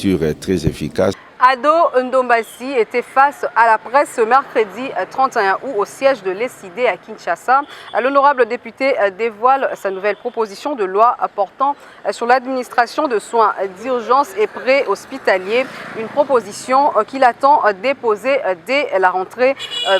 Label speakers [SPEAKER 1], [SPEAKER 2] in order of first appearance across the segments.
[SPEAKER 1] structure très efficace.
[SPEAKER 2] Ado Ndombassi était face à la presse ce mercredi 31 août au siège de l'ESID à Kinshasa. L'honorable député dévoile sa nouvelle proposition de loi portant sur l'administration de soins d'urgence et préhospitaliers, une proposition qu'il attend déposer dès la rentrée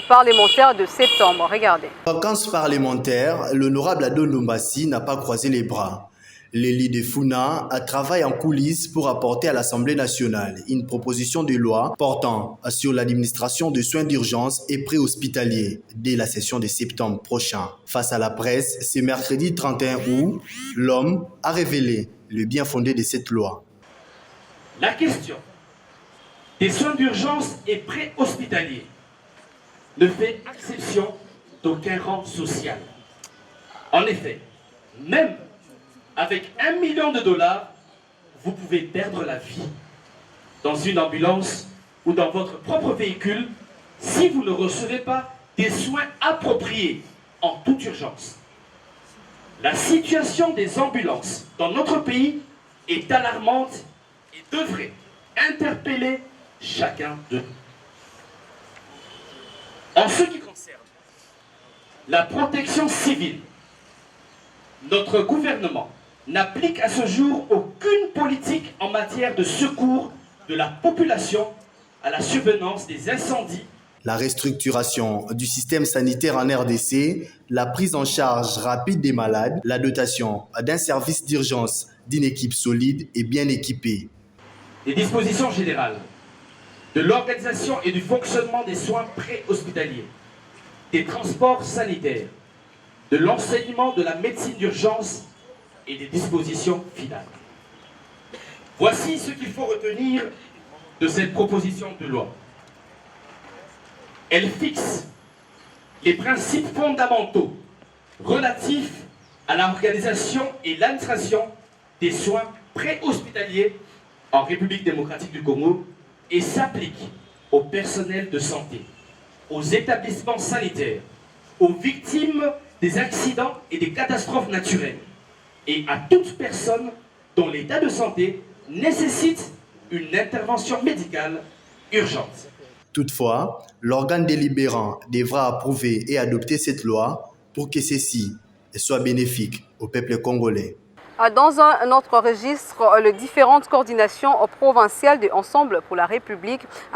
[SPEAKER 2] parlementaire de septembre. Regardez.
[SPEAKER 3] Vacances parlementaires, l'honorable Ado Ndombassi n'a pas croisé les bras. L'élie de Funa travaille en coulisses pour apporter à l'Assemblée nationale une proposition de loi portant sur l'administration de soins d'urgence et préhospitaliers dès la session de septembre prochain. Face à la presse, ce mercredi 31 août, l'homme a révélé le bien fondé de cette loi.
[SPEAKER 4] La question des soins d'urgence et préhospitaliers ne fait exception d'aucun rang social. En effet, même avec $1 million, vous pouvez perdre la vie dans une ambulance ou dans votre propre véhicule si vous ne recevez pas des soins appropriés en toute urgence. La situation des ambulances dans notre pays est alarmante et devrait interpeller chacun de nous. En ce qui concerne la protection civile, notre gouvernement n'applique à ce jour aucune politique en matière de secours de la population à la survenance des incendies.
[SPEAKER 3] La restructuration du système sanitaire en RDC, la prise en charge rapide des malades, la dotation d'un service d'urgence d'une équipe solide et bien équipée.
[SPEAKER 4] Les dispositions générales de l'organisation et du fonctionnement des soins préhospitaliers, des transports sanitaires, de l'enseignement de la médecine d'urgence et des dispositions finales. Voici ce qu'il faut retenir de cette proposition de loi. Elle fixe les principes fondamentaux relatifs à l'organisation et l'administration des soins préhospitaliers en République démocratique du Congo et s'applique au personnel de santé, aux établissements sanitaires, aux victimes des accidents et des catastrophes naturelles, et à toute personne dont l'état de santé nécessite une intervention médicale urgente.
[SPEAKER 3] Toutefois, l'organe délibérant devra approuver et adopter cette loi pour que celle-ci soit bénéfique au peuple congolais.
[SPEAKER 2] Dans un autre registre, les différentes coordinations provinciales de Ensemble pour la République